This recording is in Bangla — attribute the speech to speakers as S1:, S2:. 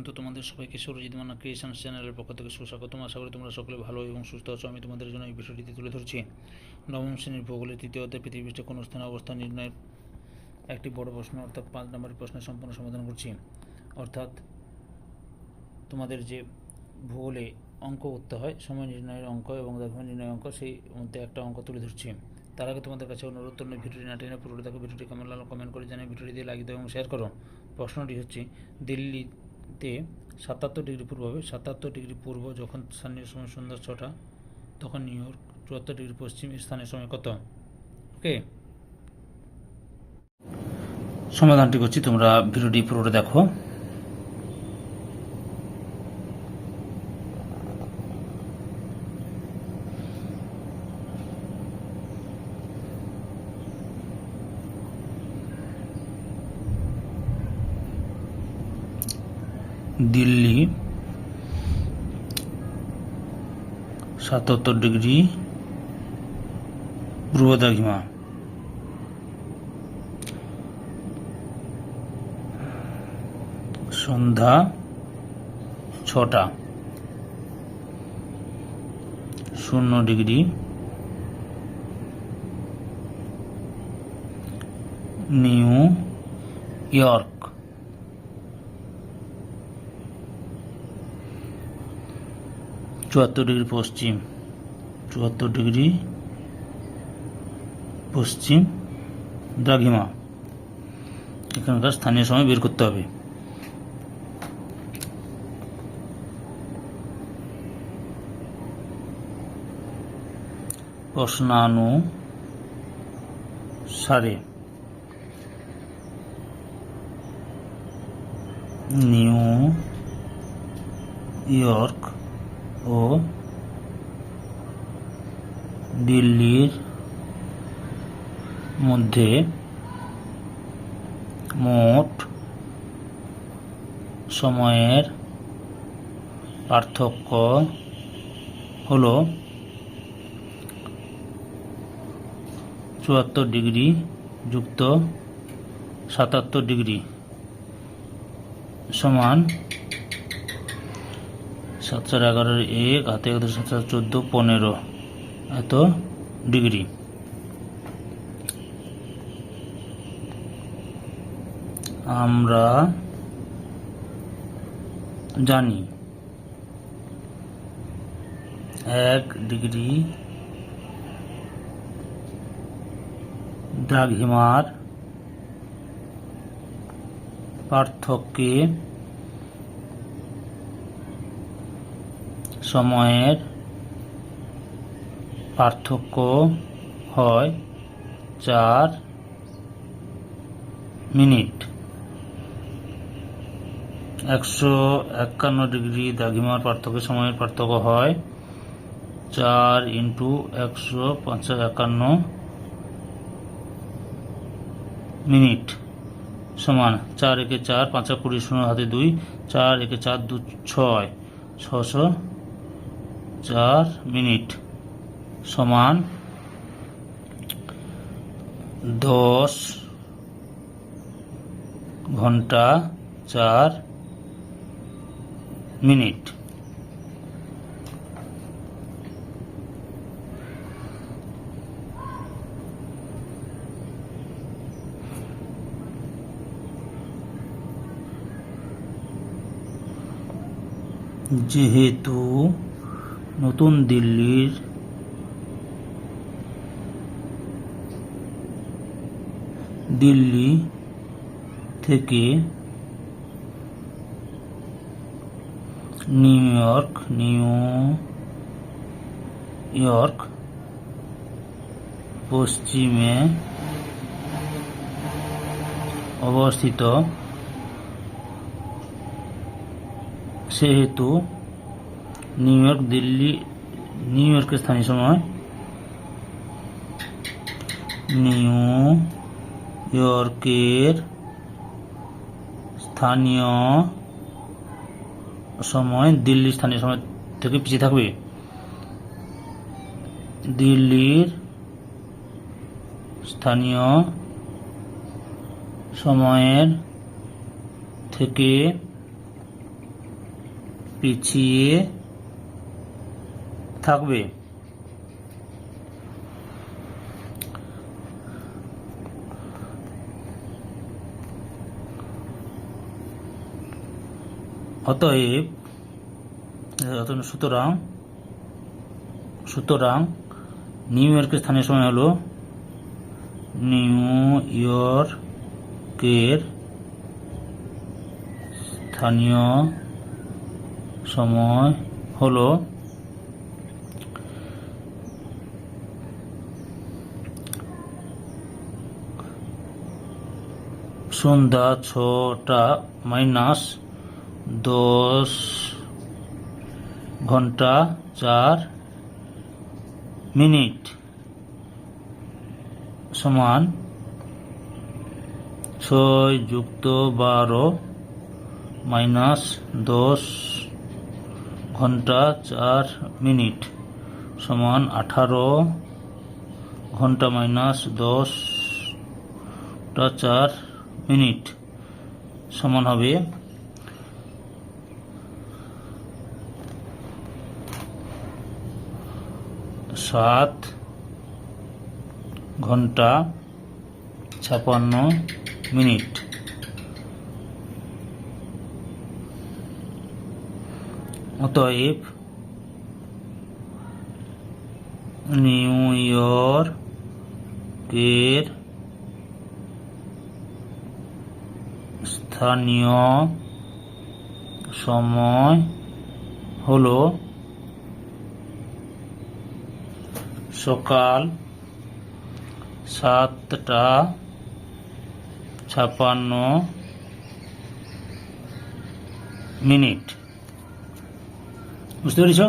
S1: তো তোমাদের সবাইকে সুরজিৎ মান্না ক্রিয়েশনস চ্যানেলের পক্ষ থেকে সুস্বাগতম। আশা করি তোমরা সকলে ভালো এবং সুস্থ আছো। আমি তোমাদের জন্য এই বিষয়টিতে তুলে ধরছি নবম শ্রেণীর ভূগোলের তৃতীয় অধ্যায় পৃথিবীতে কোন স্থানে অবস্থান নির্ণয়ের একটি বড় প্রশ্ন, অর্থাৎ 5 নম্বরের প্রশ্নের সম্পূর্ণ সমাধান করছি। অর্থাৎ তোমাদের যে ভূগোলে অঙ্ক করতে হয়, সময় নির্ণয়ের অঙ্ক এবং দ্রব্য নির্ণয়ের অঙ্ক, সেই মধ্যে একটা অঙ্ক তুলে ধরছি। তার আগে তোমাদের কাছে অনুরোধ, তোমরা ভিডিওটি না টেনে পুরোটা দেখো। ভিডিওটি কেমন লাগলো কমেন্ট করে জানিয়ে ভিডিওটি দিয়ে লাইক দাও এবং শেয়ার করো। প্রশ্নটি হচ্ছে, দিল্লিতে 77 ডিগ্রি পূর্ব হবে। 77 ডিগ্রি পূর্ব যখন স্থানীয় সময় সন্ধ্যা 6টা, তখন নিউ ইয়র্ক 74 ডিগ্রি পশ্চিম স্থানীয় সময় কত? ওকে, সমাধানটি করছি, তোমরা ভিডিওটি পুরোটা দেখো। দিল্লি 77 ডিগ্রি পূর্ব দ্রাঘিমা, সন্ধ্যা 6টা, 0 ডিগ্রি নিউ ইয়র্ক, 74 ডিগ্রি পশ্চিম, 74 ডিগ্রি পশ্চিম দ্রাঘিমা। এখানকার স্থানীয় সময় বের করতে হবে। প্রশ্নানুসারে নিউ ইয়র্ক ও দিল্লির মধ্যে মোট সময়ের পার্থক্য হল 74 ডিগ্রি যুক্ত 77 ডিগ্রি সমান 711 1 হাতে 14 15 এত ডিগ্রি। আমরা জানি 1 ডিগ্রি দ্রাঘিমার পার্থক্যে সময়ের পার্থক্য হয় 4 মিনিট। 151 ডিগ্রি দ্রাঘিমার পার্থক্যে সময়ের পার্থক্য হয় 4 × 151 মিনিট সমান 4 একে 4 5 20 0 হাতে 2 4 একে 4 2 6 604 মিনিট সমান 10 ঘন্টা 4 মিনিট। যেহেতু নতুন দিল্লির দিল্লি থেকে নিউ ইয়র্ক পশ্চিমে অবস্থিত, সেহেতু নিউ ইয়র্কের স্থানীয় সময় নিউ ইয়র্কের স্থানীয় সময় দিল্লির স্থানীয় সময় থেকে পিছিয়ে থাকবে। দিল্লির স্থানীয় সময়ের থেকে পিছিয়ে থাকবে। অতএব সুতরাং নিউ ইয়র্কের স্থানীয় সময় হলো নিউ ইয়র্কের স্থানীয় সময় হলো সন্ধ্যা 6টা মাইনাস 10 ঘন্টা 4 মিনিট সমান 6 যুক্ত 12 মাইনাস 10 ঘন্টা 4 মিনিট সমান 18 ঘন্টা মাইনাস 10টা 4 মিনিট সমান হবে 7 ঘন্টা 56 মিনিট। অতএব নিউ ইয়র্কের স্থানীয় সময় হলো সকাল 7টা 56 মিনিট। বুঝতে পেরেছ?